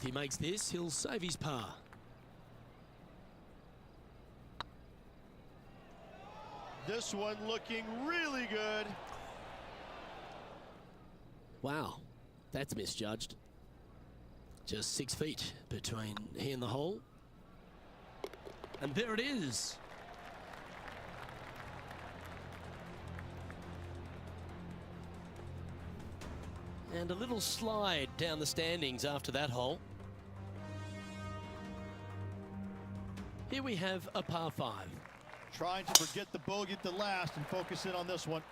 he makes this, he'll save his par. This one looking really good. Wow, that's misjudged. Just 6 feet between he and the hole. And there it is. And a little slide down the standings after that hole. Here we have a par 5. Trying to forget the bogey at the last and focus in on this one.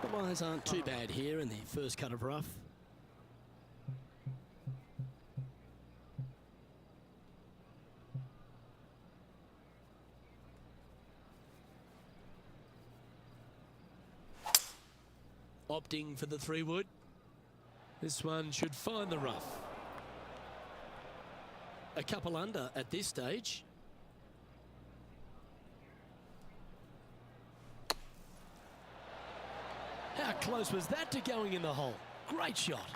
The lines aren't too bad here in the first cut of rough. Opting for the 3-wood. This one should find the rough. A couple under at this stage. How close was that to going in the hole? Great shot.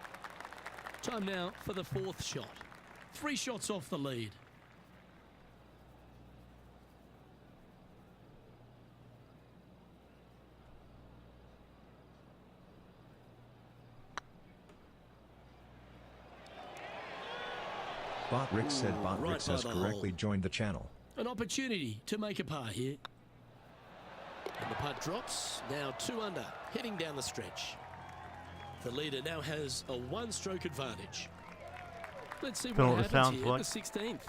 Time now for the 4th shot. 3 shots off the lead. Bot Rick said Bot right Rick has by the correctly hole. joined the channel. An opportunity to make a par here. And the putt drops. Now 2 under, heading down the stretch. The leader now has a 1-stroke advantage. Let's see what happens here at the 16th.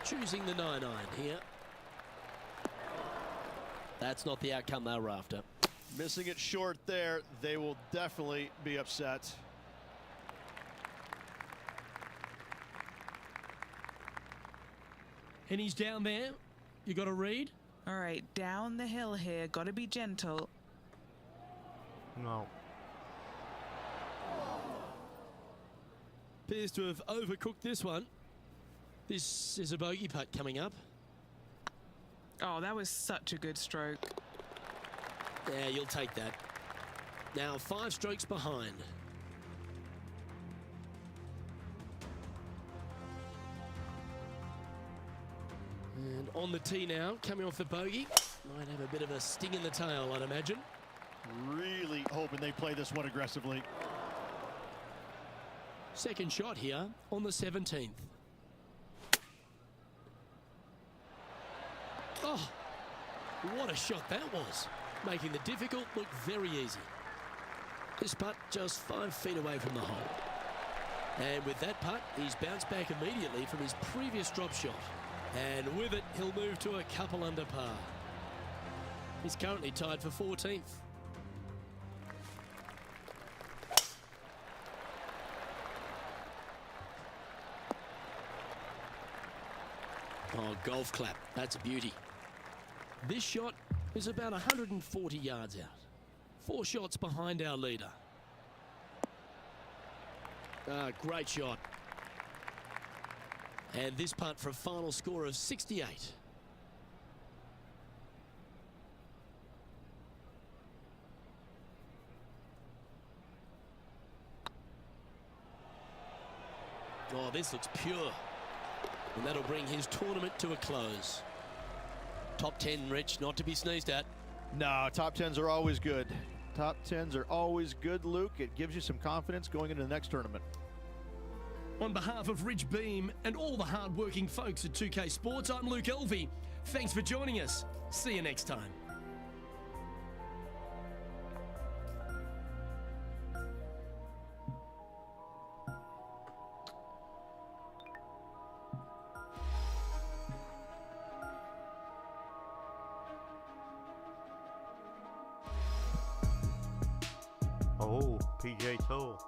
Choosing the 9-iron here. That's not the outcome they were after. Missing it short there, they will definitely be upset. And he's down there. You got to read. All right, down the hill here. Got to be gentle. No. Appears to have overcooked this one. This is a bogey putt coming up. Oh, that was such a good stroke. Yeah, you'll take that. Now 5 strokes behind. And on the tee now, coming off the bogey. Might have a bit of a sting in the tail, I'd imagine. Really hoping they play this one aggressively. Second shot here on the 17th. Oh, what a shot that was. Making the difficult look very easy. This putt just 5 feet away from the hole. And with that putt, he's bounced back immediately from his previous drop shot. And with it, he'll move to a couple under par. He's currently tied for 14th. Oh, golf clap. That's a beauty. This shot is about 140 yards out. 4 shots behind our leader. Great shot. And this putt for a final score of 68. Oh, this looks pure. And that'll bring his tournament to a close. Top 10, Rich, not to be sneezed at. No, top 10s are always good. Top 10s are always good, Luke. It gives you some confidence going into the next tournament. On behalf of Rich Beam and all the hard-working folks at 2K Sports, I'm Luke Elvey. Thanks for joining us. See you next time. Oh, PJ Toll.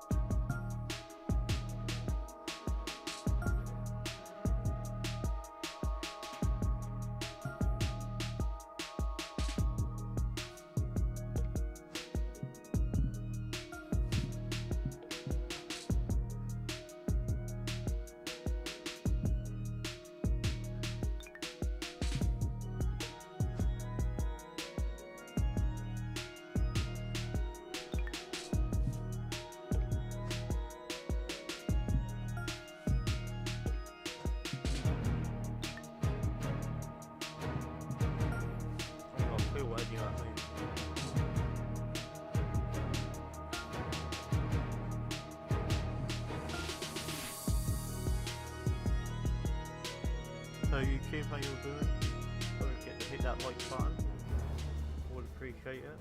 feel what you know what I mean. So YouTube, how you all doing? Don't forget to hit that like button. Would appreciate it.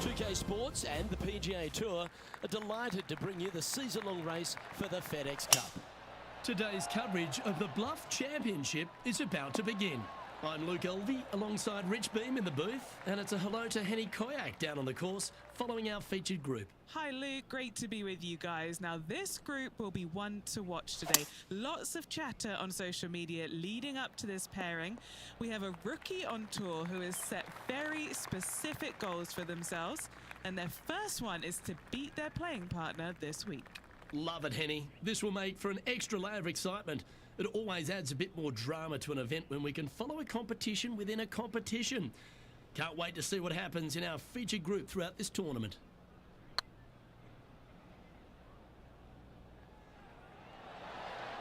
Pubg Sports and the PGA Tour are delighted to bring you the season-long race for the FedEx Cup. Today's coverage of the Bluff Championship is about to begin. I'm Luke Elvey alongside Rich Beam in the booth, and it's a hello to Henny Koyak down on the course following our featured group. Hi Luke, great to be with you guys. Now this group will be one to watch today. Lots of chatter on social media leading up to this pairing. We have a rookie on tour who has set very specific goals for themselves, and their first one is to beat their playing partner this week. Love it, Henny. This will make for an extra layer of excitement. It always adds a bit more drama to an event when we can follow a competition within a competition. Can't wait to see what happens in our featured group throughout this tournament.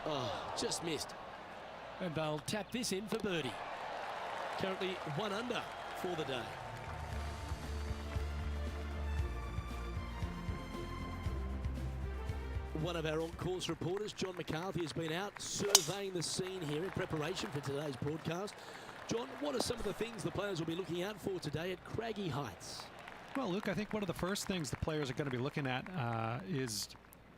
Oh, just missed. And they'll tap this in for birdie. Currently 1 under for the day. One of our on-course reporters, John McCarthy, has been out surveying the scene here in preparation for today's broadcast. John, what are some of the things the players will be looking out for today at Craggy Heights? Well, Luke, I think one of the first things the players are going to be looking at is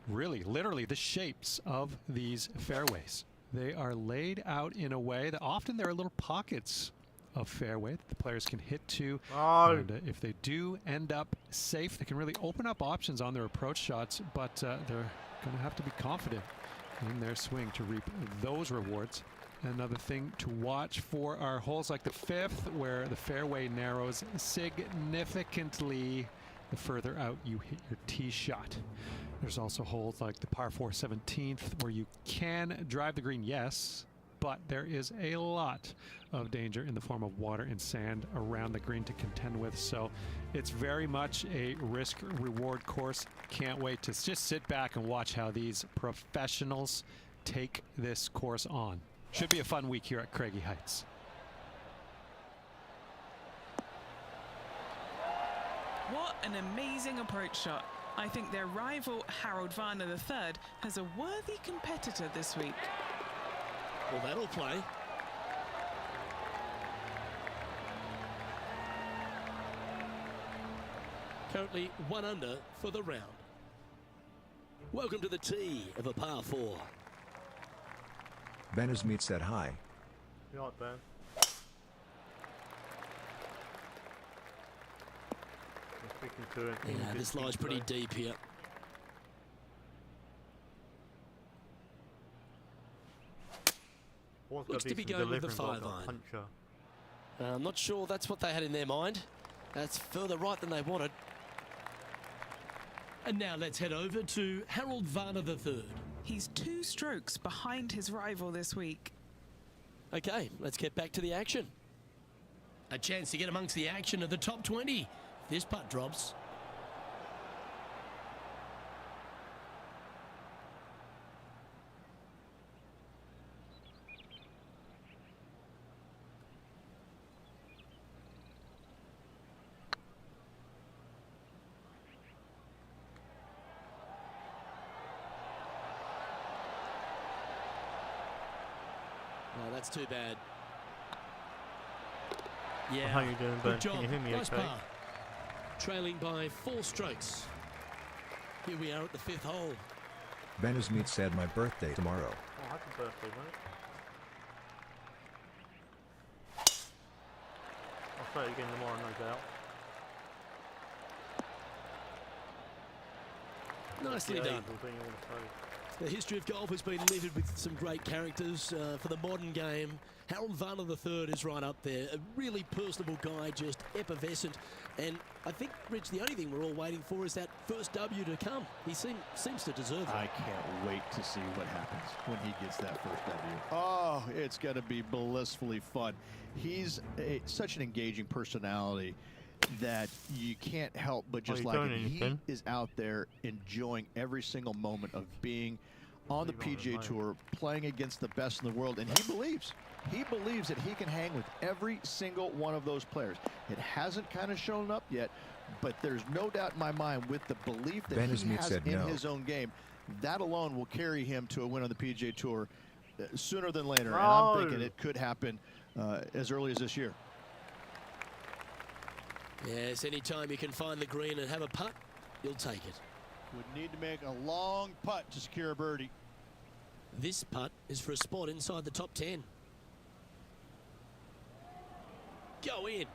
really, literally, the shapes of these fairways. They are laid out in a way that often there are little pockets of fairway that the players can hit to. And if they do end up safe, they can really open up options on their approach shots, but they're going to have to be confident in their swing to reap those rewards. Another thing to watch for are holes like the 5th, where the fairway narrows significantly the further out you hit your tee shot. There's also holes like the par 4 17th, where you can drive the green, yes, but there is a lot of danger in the form of water and sand around the green to contend with. So it's very much a risk-reward course. Can't wait to just sit back and watch how these professionals take this course on. Should be a fun week here at Craggy Heights. What an amazing approach shot. I think their rival Harold Varner III has a worthy competitor this week. Well, that'll play. Currently 1 under for the round. Welcome to the tee of a par 4. Ben Smith said hi. You like Ben? I'm speaking to him. Yeah, this lie's pretty deep here. Looks to be going with the 5-iron. I'm not sure that's what they had in their mind. That's further right than they wanted. And now let's head over to Harold Varner III. He's 2 strokes behind his rival this week. Okay, let's get back to the action. A chance to get amongst the action of the top 20. If this putt drops. Oh, that's too bad. Yeah, how you doing, Ben? good job. Can you hear me Nice okay? par. Trailing by 4 strokes. Here we are at the 5th hole. Ben Smith said my birthday tomorrow. Oh, happy birthday, mate. I'll say it again tomorrow, no doubt. Nicely Yeah, done. equal thing you want to say. The history of golf has been littered with some great characters for the modern game. Harold Varner III is right up there. A really personable guy, just effervescent. And I think, Rich, the only thing we're all waiting for is that first W to come. He seems to deserve it. I can't wait to see what happens when he gets that first W. Oh, it's going to be blissfully fun. He's such an engaging personality that you can't help but just like him. He is out there enjoying every single moment of being on the PGA Tour, playing against the best in the world, and he believes that he can hang with every single one of those players. It hasn't kind of shown up yet, but there's no doubt in my mind with the belief that he has in his own game, that alone will carry him to a win on the PGA Tour sooner than later. And I'm thinking it could happen as early as this year. Yes, anytime you can find the green and have a putt, you'll take it. Would need to make a long putt to secure a birdie. This putt is for a spot inside the top 10. Go in.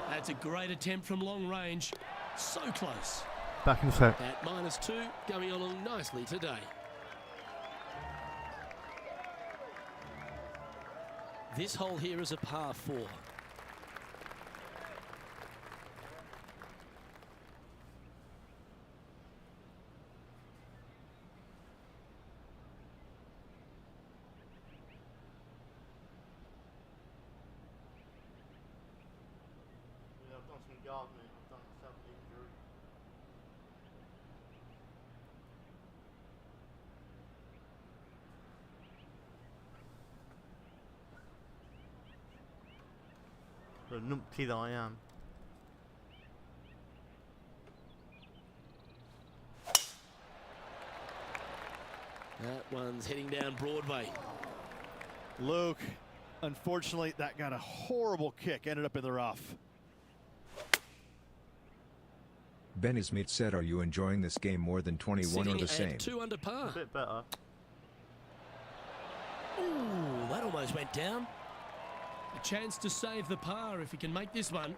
That's a great attempt from long range. So close. Back in the set. At -2, going along nicely today. This hole here is a par 4. I've done some gardening. I've done myself an injury. The numpty that I am. That one's heading down Broadway. Luke, unfortunately, that got a horrible kick, ended up in the rough. Benny Smith said, "Are you enjoying this game more than 21 or the Sitting same?" at 2 under par. A bit better. Ooh, that almost went down. A chance to save the par if he can make this one.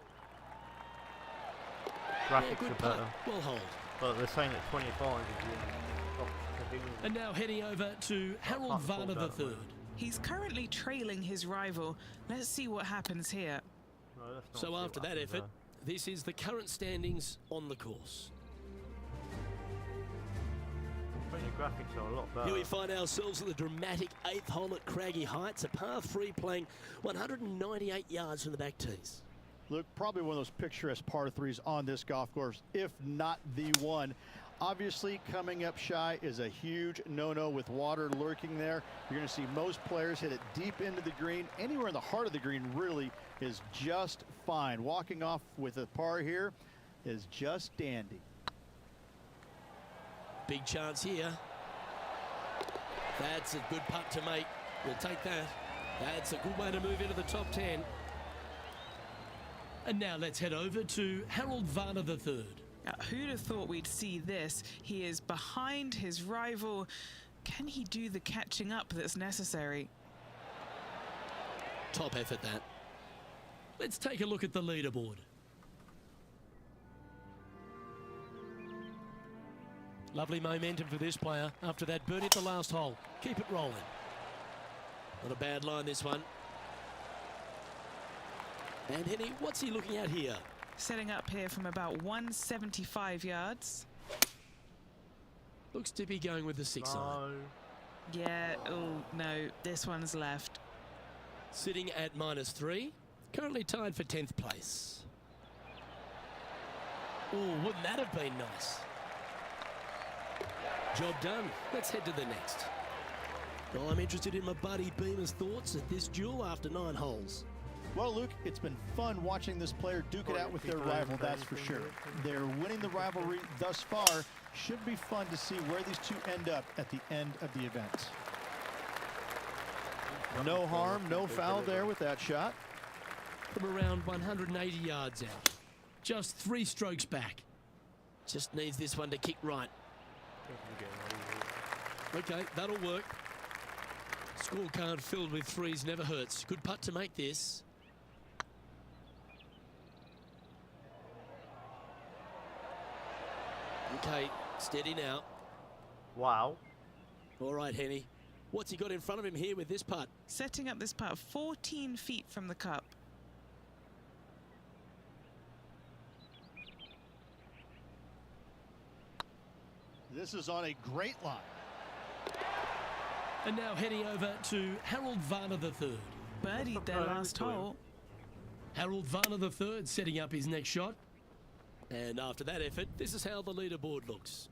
Graphics Good are putt. better. Well hold. But they're saying at 25 is And now heading over to Harold Varner III. He's currently trailing his rival. Let's see what happens here. So after that effort, this is the current standings on the course. But your graphics are a lot better. Here we find ourselves at the dramatic 8th hole at Craggy Heights, a par 3 playing 198 yards from the back tees. Luke, probably one of those picturesque par 3s on this golf course, if not the one. Obviously, coming up shy is a huge no-no with water lurking there. You're going to see most players hit it deep into the green. Anywhere in the heart of the green really is just fine. Walking off with a par here is just dandy. Big chance here. That's a good putt to make. We'll take that. That's a good way to move into the top 10. And now let's head over to Harold Varner III. Who'd have thought we'd see this? He is behind his rival. Can he do the catching up that's necessary? Top effort, that. Let's take a look at the leaderboard. Lovely momentum for this player after that birdie at the last hole. Keep it rolling. Not a bad line, this one. And Henny, what's he looking at here? Setting up here from about 175 yards. Looks to be going with the 6 iron. Yeah, oh no, this one's left. Sitting at -3. Currently tied for 10th place. Oh, wouldn't that have been nice? Job done. Let's head to the next. Well, I'm interested in my buddy Beamer's thoughts at this duel after 9 holes. Well, Luke, it's been fun watching this player duke it out with their rival, that's for sure. They're winning the rivalry thus far. Should be fun to see where these two end up at the end of the event. No harm, no foul there with that shot. From around 180 yards out. Just 3 strokes back. Just needs this one to kick right. Okay, that'll work. Scorecard filled with 3s never hurts. Good putt to make this. Okay, steady now. Wow. All right, Henny. What's he got in front of him here with this putt? Setting up this putt 14 feet from the cup. This is on a great line. And now heading over to Harold Varner III. Birdied their last hole. Harold Varner III setting up his next shot. And after that effort, this is how the leaderboard looks.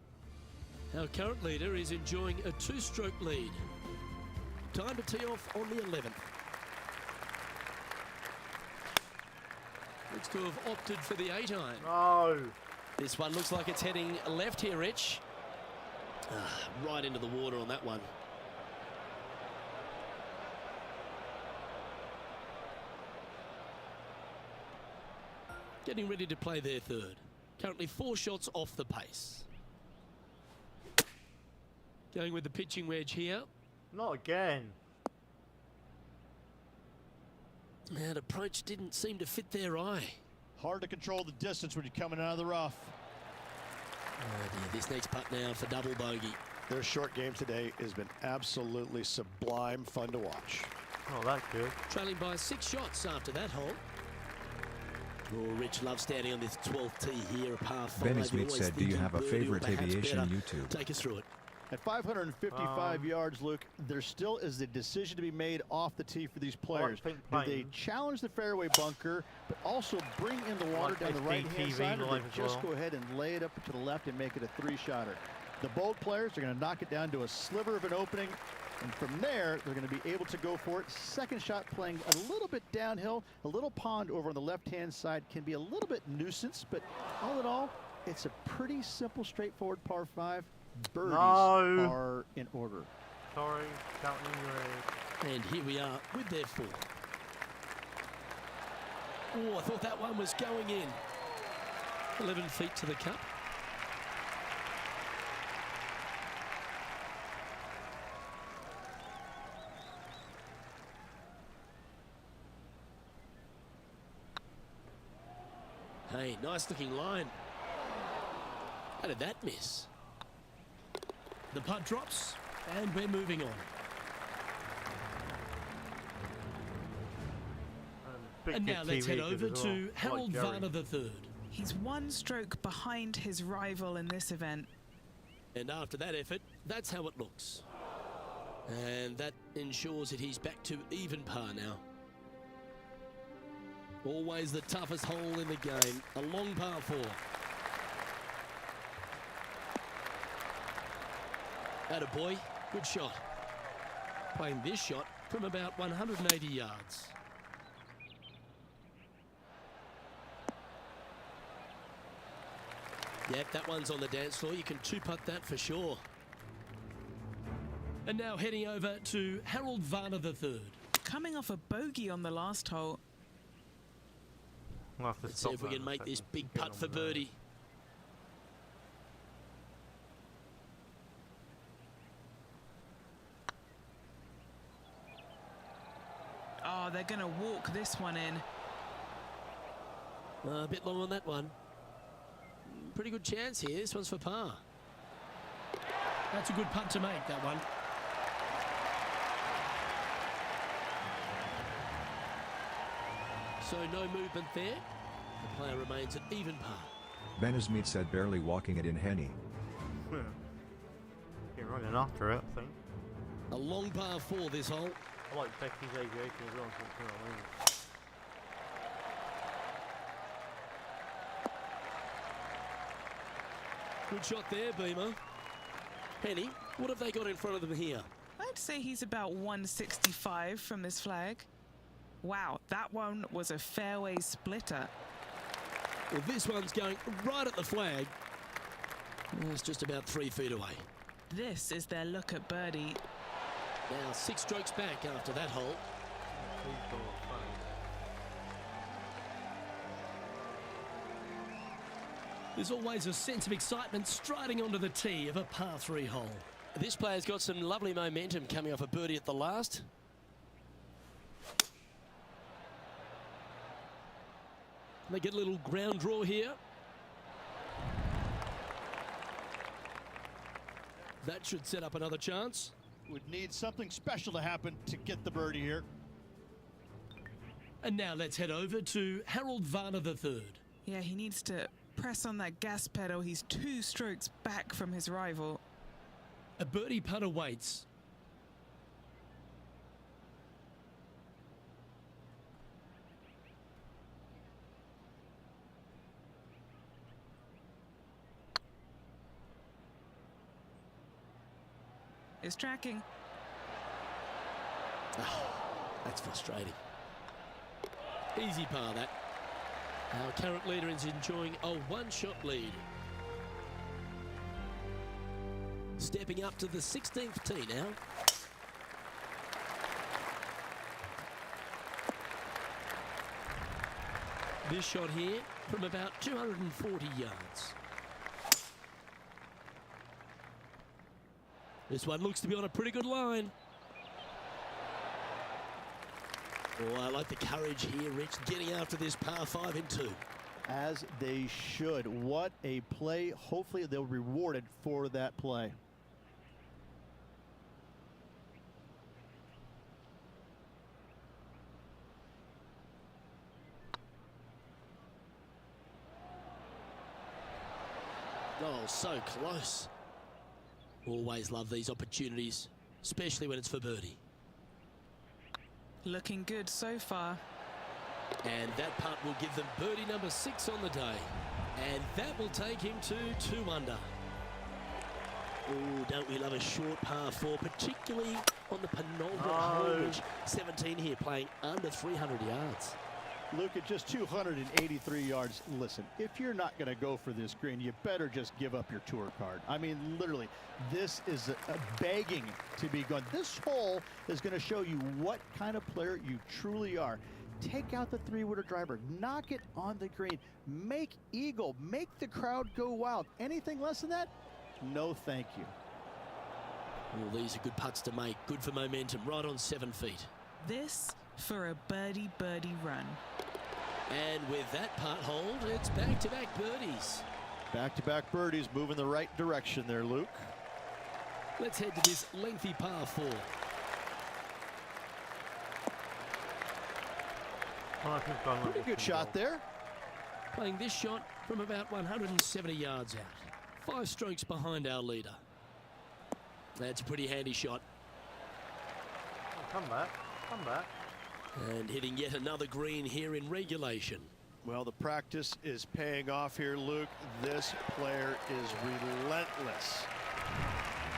Our current leader is enjoying a 2-stroke lead. Time to tee off on the 11th. Looks to have opted for the 8-iron. No. This one looks like it's heading left here, Rich. Right into the water on that one. Getting ready to play their third. Currently 4 shots off the pace. Going with the pitching wedge here. Not again. That approach didn't seem to fit their eye. Hard to control the distance when you're coming out of the rough. Oh dear, this next putt now for double bogey. Their short game today has been absolutely sublime fun to watch. Not that good. Trailing by 6 shots after that hole. Oh, Rich loves standing on this 12th tee here, a par 5. Benny Smith Always said, do you thinking have a birdie or favorite perhaps aviation better. YouTube? Take us through it. At 555 yards, Luke, there still is a decision to be made off the tee for these players. think Do they playing. challenge the fairway bunker, but also bring in the water Like down the right-hand HDTV side, or live they as just well. go ahead and lay it up to the left and make it a 3-shotter? The bold players are going to knock it down to a sliver of an opening, and from there, they're going to be able to go for it. Second shot playing a little bit downhill. A little pond over on the left-hand side can be a little bit nuisance, but all in all, it's a pretty simple, straightforward par 5. Birdies No. are in order. Sorry, counting your age. And here we are with their 4. Oh, I thought that one was going in. 11 feet to the cup. Hey, nice looking line. How did that miss? The putt drops, and we're moving on. Big And good now let's TV head good over as well. to Harold Jerry. Varner III. He's 1 stroke behind his rival in this event. And after that effort, that's how it looks. And that ensures that he's back to even par now. Always the toughest hole in the game. A long par 4. Attaboy, good shot. Playing this shot from about 180 yards. Yep, that one's on the dance floor. You can 2-putt that for sure. And now heading over to Harold Varner III. Coming off a bogey on the last hole. We'll have to Let's see stop if we that can in a make this second. big Get putt on for with that. birdie. Oh, they're going to walk this one in. A bit long on that one. Pretty good chance here. This one's for par. That's a good putt to make, that one. So no movement there. The player remains at even par. Ben Smith said barely walking it in Henny. You're running after it, I think. A long par 4 this hole. I like Becky's aviation as well, so you know what I mean. Good shot there, Beamer. Penny, what have they got in front of them here? I'd say he's about 165 from this flag. Wow, that one was a fairway splitter. Well, this one's going right at the flag. It's just about 3 feet away. This is their look at birdie. Now 6 strokes back after that hole. Please go on, There's always a sense of excitement striding onto the tee of a par 3 hole. This player's got some lovely momentum coming off a birdie at the last. They get a little ground draw here. That should set up another chance. Would need something special to happen to get the birdie here. And now let's head over to Harold Varner III. Yeah, he needs to press on that gas pedal. He's 2 strokes back from his rival. A birdie putt awaits. is tracking. Oh, that's frustrating. Easy par, that. Our current leader is enjoying a one-shot lead. Stepping up to the 16th tee now. This shot here from about 240 yards. This one looks to be on a pretty good line. Oh, I like the courage here, Rich, getting after this par 5 in 2. As they should. What a play. Hopefully they'll be rewarded for that play. Oh, so close. Always love these opportunities, especially when it's for birdie. Looking good so far. And that putt will give them birdie number 6 on the day. And that will take him to 2 under. Oh, don't we love a short par 4, particularly on the penultimate hole, Rich. 17 here, playing under 300 yards. Luke, at just 283 yards, listen, if you're not going to go for this green, you better just give up your tour card. I mean, literally, this is begging to be gone. This hole is going to show you what kind of player you truly are. Take out the 3-wooder driver, knock it on the green, make eagle, make the crowd go wild. Anything less than that? No, thank you. Well, these are good putts to make, good for momentum, right on 7 feet. This for a birdie run. And with that putt hold, it's back-to-back birdies. Back-to-back birdies, moving the right direction there, Luke. Let's head to this lengthy par 4. Oh, I think I'm Pretty good shot there. Playing this shot from about 170 yards out. 5 strokes behind our leader. That's a pretty handy shot. Oh, come back. Come back. And hitting yet another green here in regulation. Well, the practice is paying off here, Luke. This player is relentless.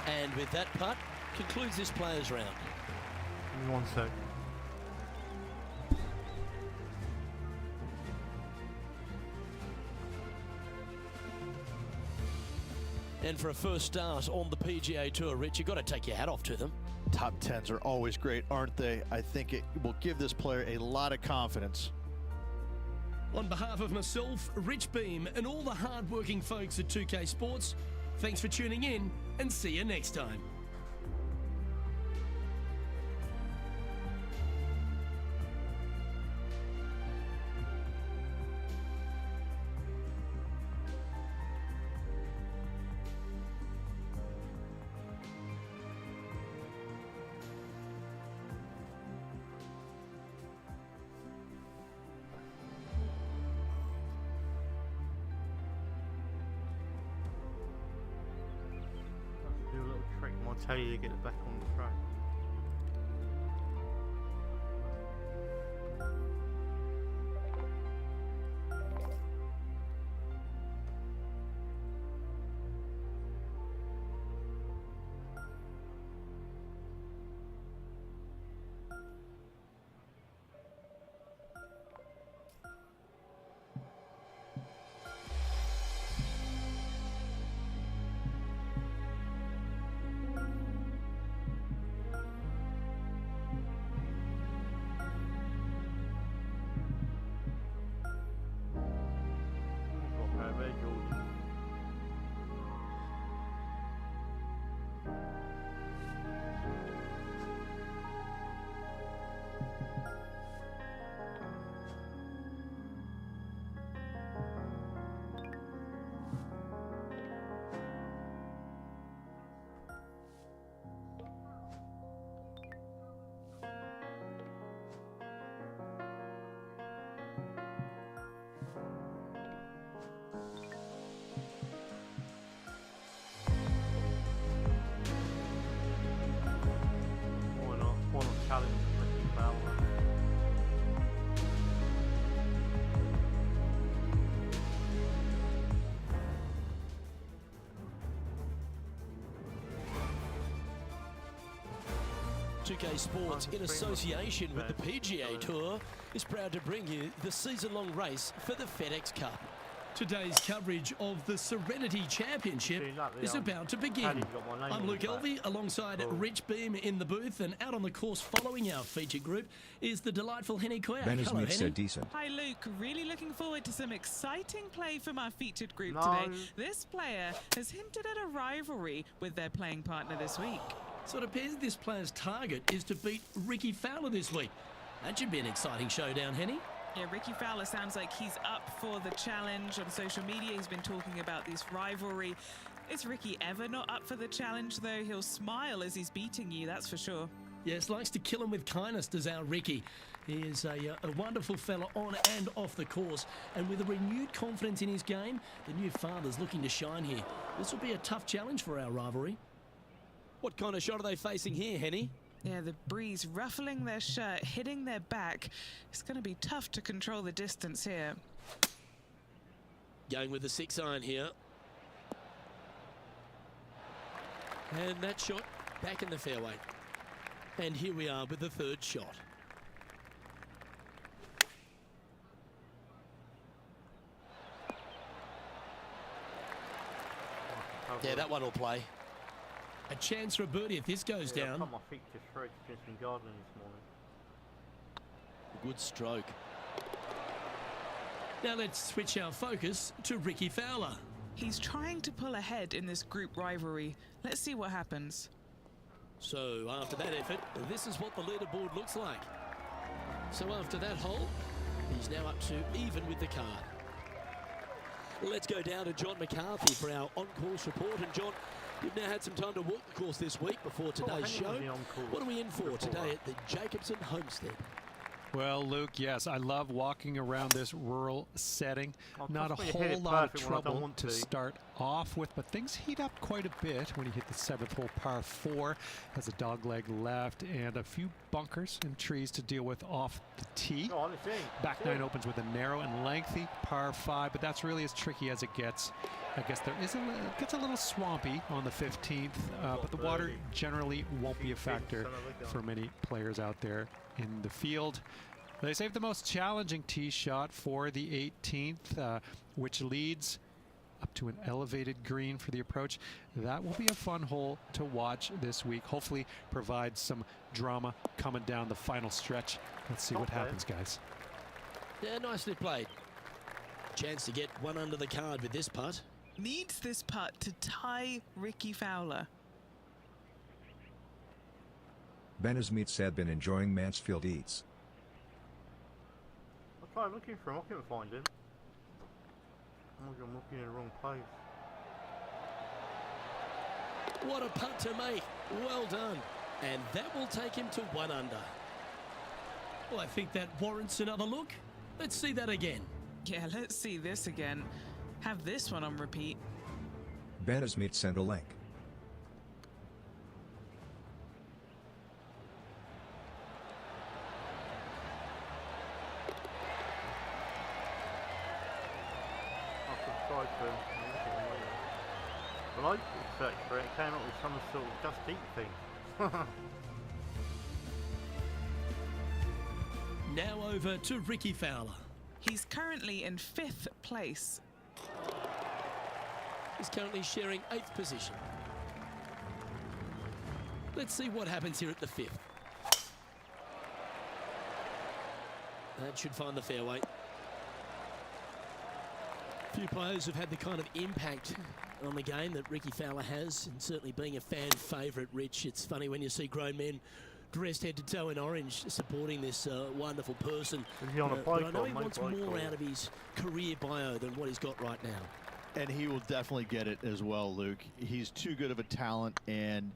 And with that putt, concludes this players round. Give me 1 sec. And for a first start on the PGA Tour, Rich, you've got to take your hat off to them. Top 10s are always great, aren't they? I think it will give this player a lot of confidence. On behalf of myself, Rich Beam, and all the hard-working folks at 2K Sports, thanks for tuning in, and see you next time. Do a little trick and I'll tell you to get it back on the track. 2K Sports, in association with the PGA Tour, is proud to bring you the season-long race for the FedEx Cup. Today's coverage of the Serenity Championship is about to begin. I'm Luke Elvey alongside Rich Beam in the booth, and out on the course following our feature group is the delightful Henny Koyak. Hello, Henny. Decent. Hi Luke, really looking forward to some exciting play from our featured group today. This player has hinted at a rivalry with their playing partner this week. So it appears this player's target is to beat Ricky Fowler this week. That should be an exciting showdown, Henny. Yeah, Ricky Fowler sounds like he's up for the challenge. On social media, he's been talking about this rivalry. Is Ricky ever not up for the challenge, though? He'll smile as he's beating you, that's for sure. Yes, likes to kill him with kindness, does our Ricky. He is a wonderful fella on and off the course. And with a renewed confidence in his game, the new father's looking to shine here. This will be a tough challenge for our rivalry. What kind of shot are they facing here, Henny? Yeah, the breeze ruffling their shirt, hitting their back. It's going to be tough to control the distance here. Going with the 6-iron here. And that shot back in the fairway. And here we are with the third shot. Yeah, that one will play. A chance for a birdie if this goes down. My feet just hurt just been gardening this morning. Good stroke. Now let's switch our focus to Ricky Fowler. He's trying to pull ahead in this group rivalry. Let's see what happens. So after that effort, this is what the leaderboard looks like. So after that hole, he's now up to even with the card. Let's go down to John McCarthy for our on-course report. And John, you've now had some time to walk the course this week before today's show. What are we in for today at the Jacobson Homestead? Well, Luke, yes, I love walking around this rural setting. Not a whole lot of trouble to start off with, but things heat up quite a bit when you hit the 7th hole, par 4. Has a dogleg left and a few bunkers and trees to deal with off the tee. Back 9 opens with a narrow and lengthy par 5, but that's really as tricky as it gets. I guess it gets a little swampy on the 15th, but the water generally won't be a factor for many players out there in the field. They saved the most challenging tee shot for the 18th, which leads up to an elevated green for the approach. That will be a fun hole to watch this week. Hopefully provide some drama coming down the final stretch. Let's see what happens, guys. Yeah, nicely played. Chance to get one under the card with this putt. Needs this putt to tie Ricky Fowler. Ben Smith said been enjoying Mansfield Eats. I tried looking for him, I couldn't find him. I'm looking in the wrong place. What a putt to make. Well done. And that will take him to 1 under. Well, I think that warrants another look. Let's see that again. Yeah, let's see this again. Have this one on repeat. Ben Smith sent a link. When I searched for it, it came up with some sort of Just Eat thing. Now over to Ricky Fowler. He's currently in 5th place. He's currently sharing 8th position. Let's see what happens here at the 5th. That should find the fairway. Few players have had the kind of impact on the game that Ricky Fowler has, and certainly being a fan favourite, Rich. It's funny when you see grown men dressed head to toe in orange supporting this wonderful person. But I know he wants more out of his career bio than what he's got right now. And he will definitely get it as well, Luke. He's too good of a talent, and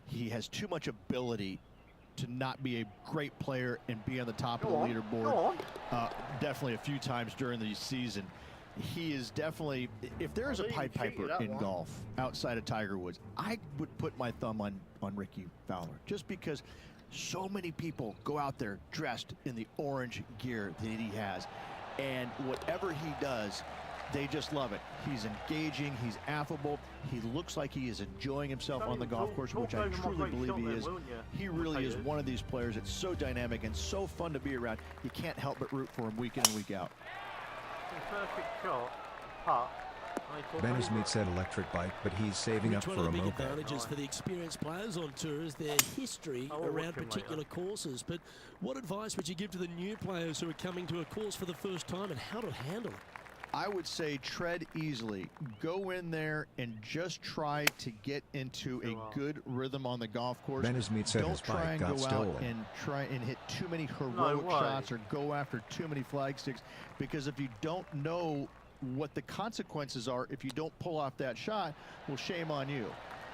he has too much ability to not be a great player and be on the top of the leaderboard. Definitely a few times during the season. He is definitely, if there's a Pied Piper in golf outside of Tiger Woods, I would put my thumb on Ricky Fowler, just because so many people go out there dressed in the orange gear that he has, and whatever he does, They just love it. He's engaging, he's affable, he looks like he is enjoying himself on the golf course, which I truly believe he is. He really is one of these players that's so dynamic and so fun to be around. You can't help but root for him week in and week out. Perfect shot, putt. Ben Smith said electric bike, but he's saving up for One of a the big moped. advantages for the experienced players on tour is their history I'll watch around him particular courses. But what advice would you give to the new players who are coming to a course for the first time and how to handle it? I would say tread easily. Go in there and just try to get into a good rhythm on the golf course. Ben Smith said his Don't try bike and got go out stolen. and try and hit too many heroic way. shots or go after too many flag sticks, because if you don't know what the consequences are if you don't pull off that shot, well, shame on you.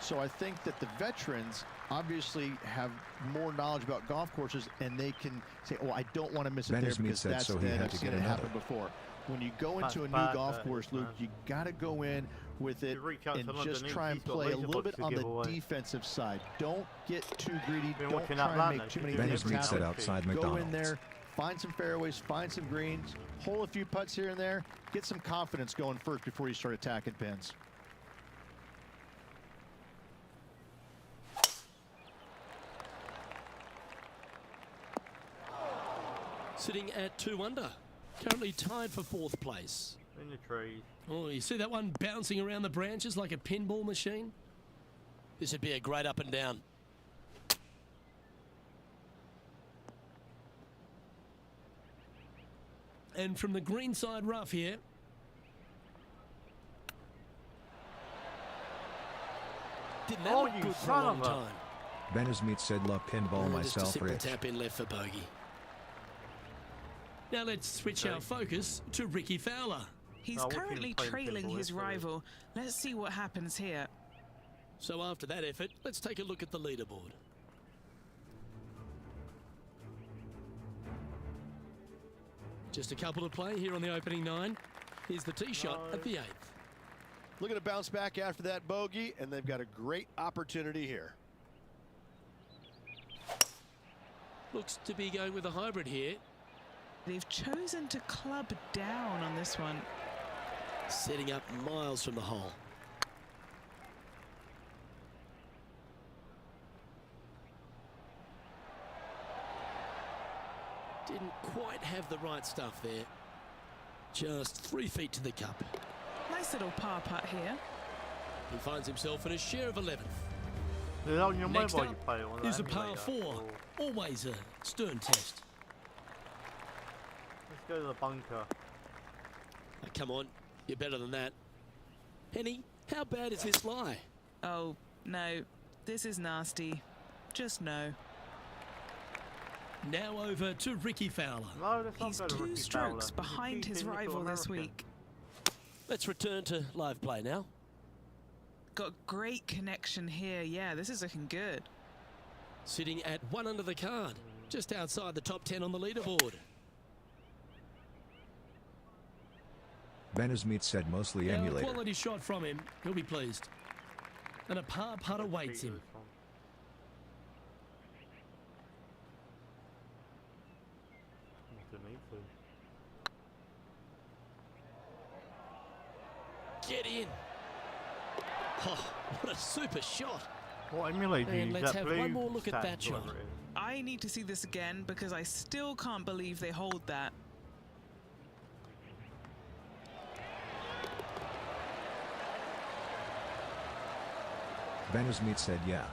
So I think that the veterans obviously have more knowledge about golf courses, and they can say, oh, I don't want to miss it Ben there Smith because said that's so he dead. had I've to seen get it happen another. before. When you go That's into a new bad, golf that course, is, Luke, man. you got to go in with it You reach out and to just underneath, try and he's got play a laser little bugs bit to on give the away. defensive side. Don't get too greedy. Been Don't watching try that and land, make too actually. many Ben things Smith happen. said outside Go in McDonald's. there, find some fairways, find some greens, hole a few putts here and there, get some confidence going first before you start attacking pins. Sitting at 2 under, currently tied for 4th place. In the trees. Oh, you see that one bouncing around the branches like a pinball machine? This would be a great up and down. And from the greenside rough here. Didn't that Oh, look you good for a son long of a- time? Ben Smith said love pinball Just a myself, simple Rich. tap in left for bogey. Now let's switch Okay. our focus to Ricky Fowler. He's Now, watching him currently play trailing pinball his yesterday. rival. Let's see what happens here. So after that effort, let's take a look at the leaderboard. Just a couple to play here on the opening 9. Here's the tee shot at the 8th. Looking to bounce back after that bogey, and they've got a great opportunity here. Looks to be going with a hybrid here. They've chosen to club down on this one. Setting up miles from the hole. Didn't quite have the right stuff there. Just 3 feet to the cup. Nice little par putt here. He finds himself in a share of 11th. Is it on your Next mobile up you play it on is that a par emulator, 4. or- Always a stern test. Let's go to the bunker. Oh, come on, you're better than that. Henny, how bad is this lie? Oh, no. This is nasty. Just no. Now over to Ricky Fowler. No, let's not He's go to 2 Ricky strokes Fowler. He's behind keeping his little rival this American. week. Let's return to live play now. Got great connection here. Yeah, this is looking good. Sitting at 1 under the card, just outside the top 10 on the leaderboard. Ben Smith said mostly Now, a emulator. quality shot from him. He'll be pleased. And a par putt awaits him. Get in. Oh, what a super shot. What emulator do you And use? let's That have blue one more look at stats, that shot. whatever it is. I need to see this again because I still can't believe they hold that. Ben Smith said yeah.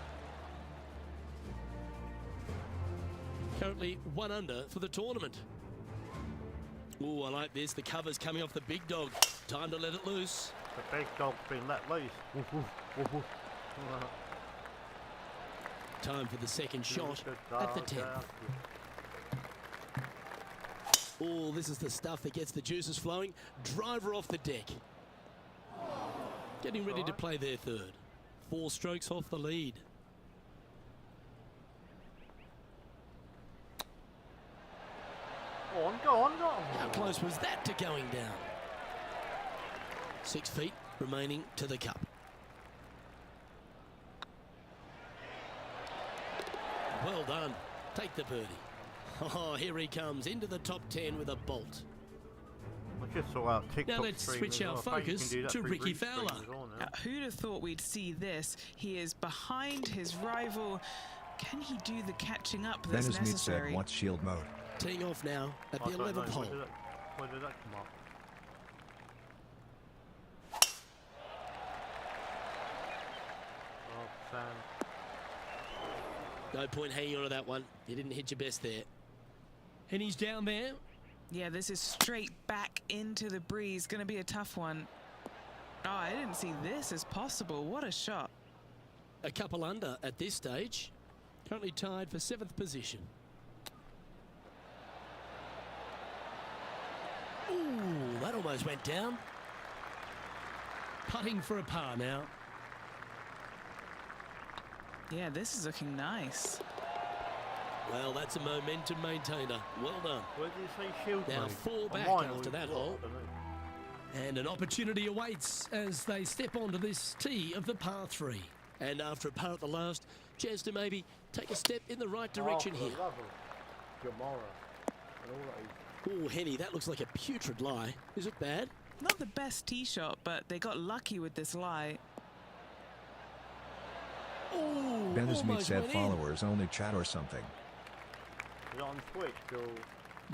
Currently 1 under for the tournament. Oh, I like this. The cover's coming off the big dog. Time to let it loose. The big dog's been let loose. Woof, woof, woof, woof. Time for the second shot Good at the dog, 10th. yeah. Oh, this is the stuff that gets the juices flowing. Driver off the deck. Getting ready to play their 3rd. 4 strokes off the lead. Go on, go on, go on. How close was that to going down? 6 feet remaining to the cup. Well done. Take the birdie. Oh, here he comes into the top 10 with a bolt. Much just saw our TikTok Now let's stream switch as our well. I think you can focus do that to through Ricky Reach streams Fowler. as well now. Who'd have thought we'd see this? He is behind his rival. Can he do the catching up Ben that's is Meat said necessary? what's shield mode. Teeing off now at I the don't know, 11th hole. Where did that come up? Oh, Sam. No point hanging on to that one. You didn't hit your best there. And he's down there. Yeah, this is straight back into the breeze. Going to be a tough one. Oh, I didn't see this as possible. What a shot. A couple under at this stage. Currently tied for 7th position. Ooh, that almost went down. Putting for a par now. Yeah, this is looking nice. Well, that's a momentum maintainer. Well done. Where did you say shield Now mode? 4 On back mine, after or that what? hole. I don't know. And an opportunity awaits as they step onto this tee of the par 3. And after a par at the last, chance to maybe take a step in the right direction Oh, here. for the love of Gamora. And all that is. Oh, Henny, that looks like a putrid lie. Is it bad? Not the best tee shot, but they got lucky with this lie. Oh, Ben is Meat almost said went in. followers only chat or something. Is it on Twitch or?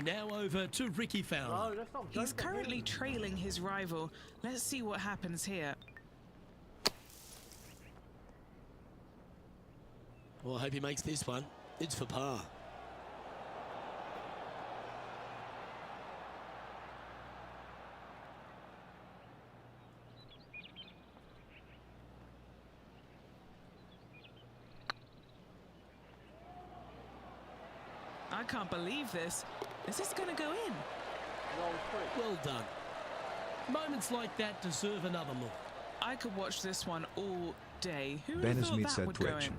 Now over to Ricky Fowler. No, that's not. He's don't get currently him. trailing his rival. Let's see what happens here. Well, I hope he makes this one. It's for par. I can't believe this. Is this going to go in? No, on Twitch. Well done. Moments like that deserve another look. I could watch this one all day. Who would Ben have is thought Meat that said would go Twitch. in?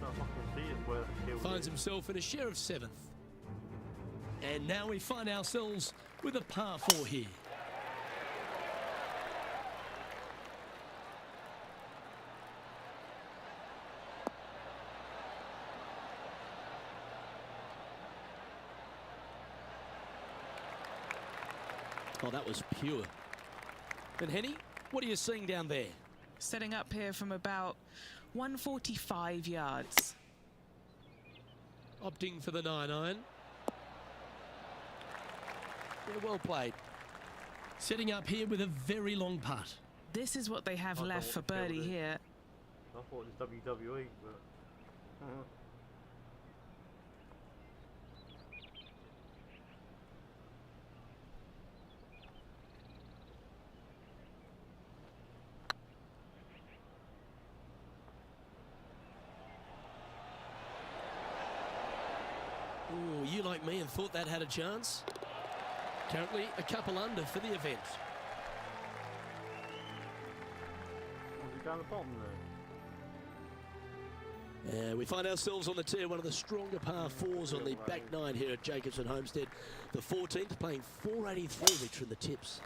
No, I can see it where the shield Finds is. himself in a share of 7th. And now we find ourselves with a par 4 here. Oh, that was pure. And Henny, what are you seeing down there? Setting up here from about 145 yards. Opting for the 9-iron. Yeah, well played. Setting up here with a very long putt. This is what they have I left don't for want to kill birdie this. here. I thought it was WWE, but. Oh, you like me and thought that had a chance? Currently a couple under for the event. Was it down the bottom there? We find ourselves on the tee, one of the stronger par 4s on the back 9 here at Jacobson Homestead. The 14th playing 483, which from the tips.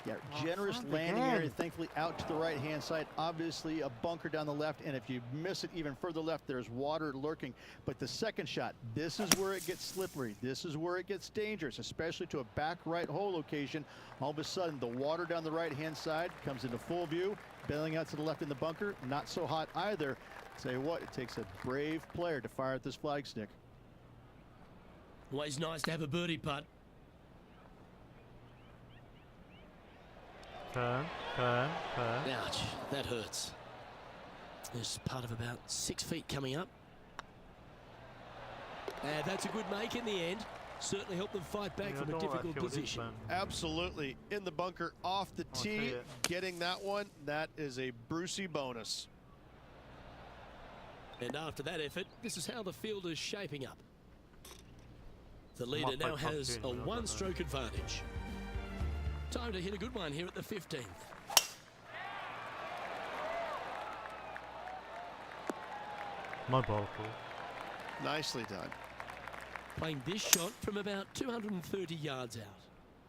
Yeah, Oh, generous front landing again. area, thankfully out to the right-hand side. Obviously, a bunker down the left, and if you miss it even further left, there's water lurking. But the second shot, this is where it gets slippery. This is where it gets dangerous, especially to a back right hole location. All of a sudden, the water down the right-hand side comes into full view. Bailing out to the left in the bunker, not so hot either. Tell you what, it takes a brave player to fire at this flag stick. Always nice to have a birdie putt. Turn, turn, turn. Ouch, that hurts. There's part of about 6 feet coming up. And that's a good make in the end. Certainly helped them fight back Yeah, I from a don't know what that difficult shield is, position. man. Absolutely. In the bunker, off the I see tee, it. getting that one, that is a Brucey bonus. And after that effort, this is how the field is shaping up. The leader Might play now has Pubg, a I don't know. one-stroke advantage. Time to hit a good one here at the 15th. My ball, cool. Nicely done. Playing this shot from about 230 yards out.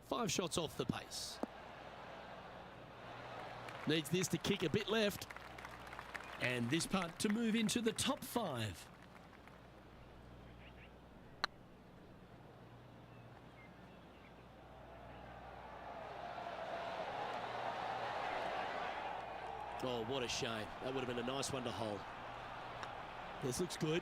5 shots off the pace. Needs this to kick a bit left. And this putt to move into the top 5. Oh, what a shame. That would have been a nice one to hold. This looks good.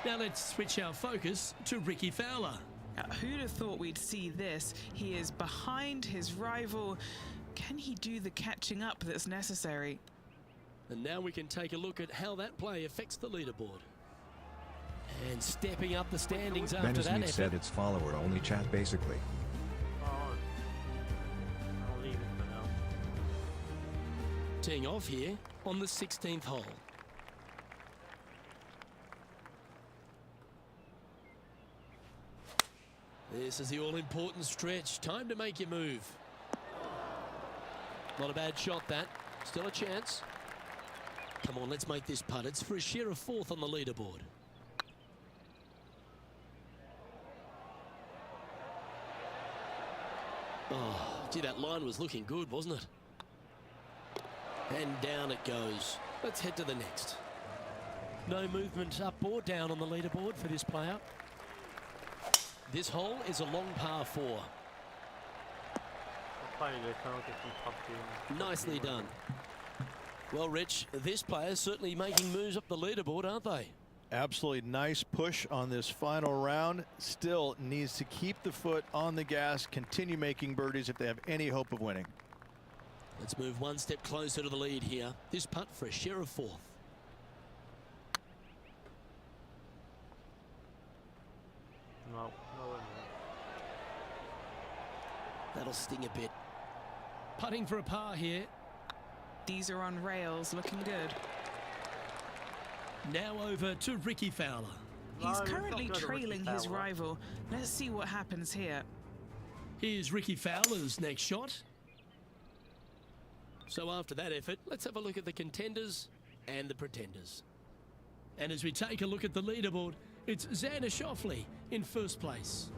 Now let's switch our focus to Ricky Fowler. Now, who'd have thought we'd see this? He is behind his rival. Can he do the catching up that's necessary? And now we can take a look at how that play affects the leaderboard. And stepping up the standings after that Benizmeet effort. said it's follower only chat basically. Oh, I'll leave it for now. Teeing off here on the 16th hole. This is the all-important stretch. Time to make your move. Not a bad shot, that. Still a chance. Come on, let's make this putt. It's for a share of 4th on the leaderboard. Oh, gee, that line was looking good, wasn't it? And down it goes. Let's head to the next. No movement up or down on the leaderboard for this player. This hole is a long par 4. I'll play this, I'll get some Pubg. Nicely done. Well, Rich, this player's certainly making moves up the leaderboard, aren't they? Absolutely nice push on this final round. Still needs to keep the foot on the gas, continue making birdies if they have any hope of winning. Let's move one step closer to the lead here. This putt for a share of 4th. No, no. That'll sting a bit. Putting for a par here. These are on rails, looking good. Now over to Ricky Fowler. He's No, currently it's not good, trailing Ricky his Fowler. rival. Let's see what happens here. Here's Ricky Fowler's next shot. So after that effort, let's have a look at the contenders and the pretenders. And as we take a look at the leaderboard, it's Xander Schauffele in first place.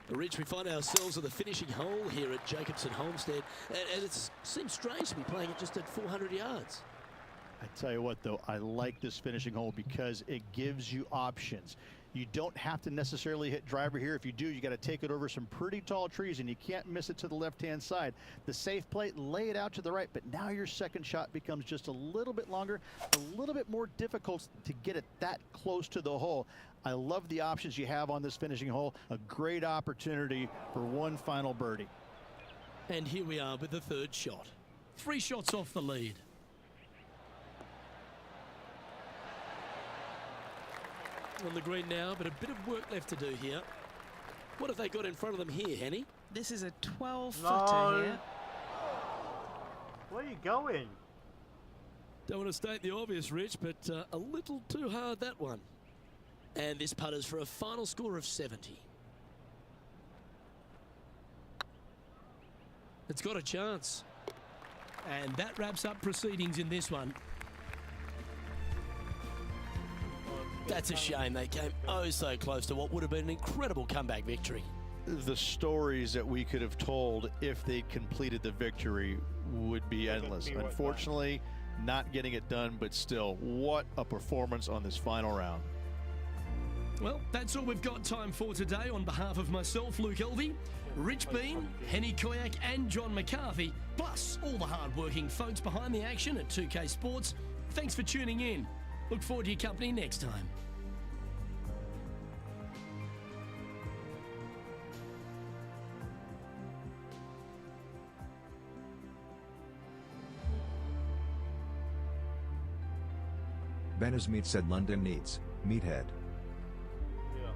Rich, we find ourselves at the finishing hole here at Jacobson Homestead, and it seems strange to be playing it just at 400 yards. I tell you what, though, I like this finishing hole because it gives you options. You don't have to necessarily hit driver here. If you do, you got to take it over some pretty tall trees, and you can't miss it to the left-hand side. The safe play, lay it out to the right, but now your second shot becomes just a little bit longer, a little bit more difficult to get it that close to the hole. I love the options you have on this finishing hole. A great opportunity for one final birdie. And here we are with the third shot. 3 shots off the lead. On the green now, but a bit of work left to do here. What have they got in front of them here, Henny? This is a 12-footer No. here. Where are you going? Don't want to state the obvious, Rich, but a little too hard, that one. And this putter's for a final score of 70. It's got a chance. And that wraps up proceedings in this one. That's a shame. They came oh so close to what would have been an incredible comeback victory. The stories that we could have told if they completed the victory would be endless. Unfortunately, not getting it done, but still, what a performance on this final round. Well, that's all we've got time for today. On behalf of myself, Luke Elvey, Rich Bean, Henny Koyak and John McCarthy, plus all the hard-working folks behind the action at 2K Sports, thanks for tuning in. Look forward to your company next time. Benizmeet said London needs meathead. Yeah.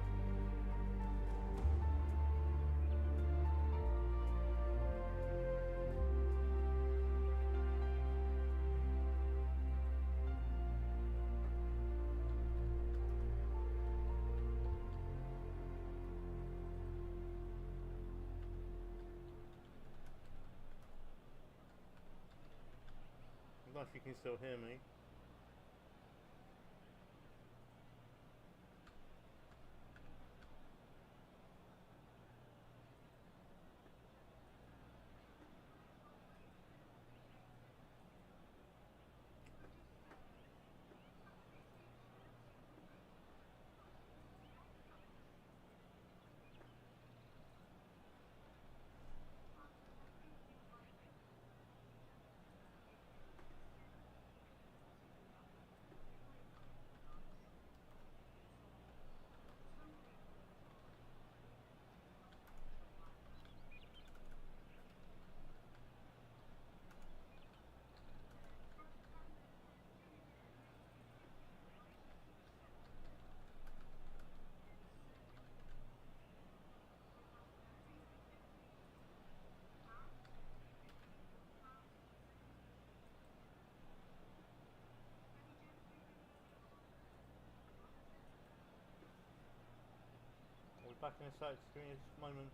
I don't know if you can still hear me. back in a sec. Give me a moment.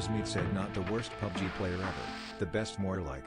Smith said not the worst PUBG player ever, the best more like.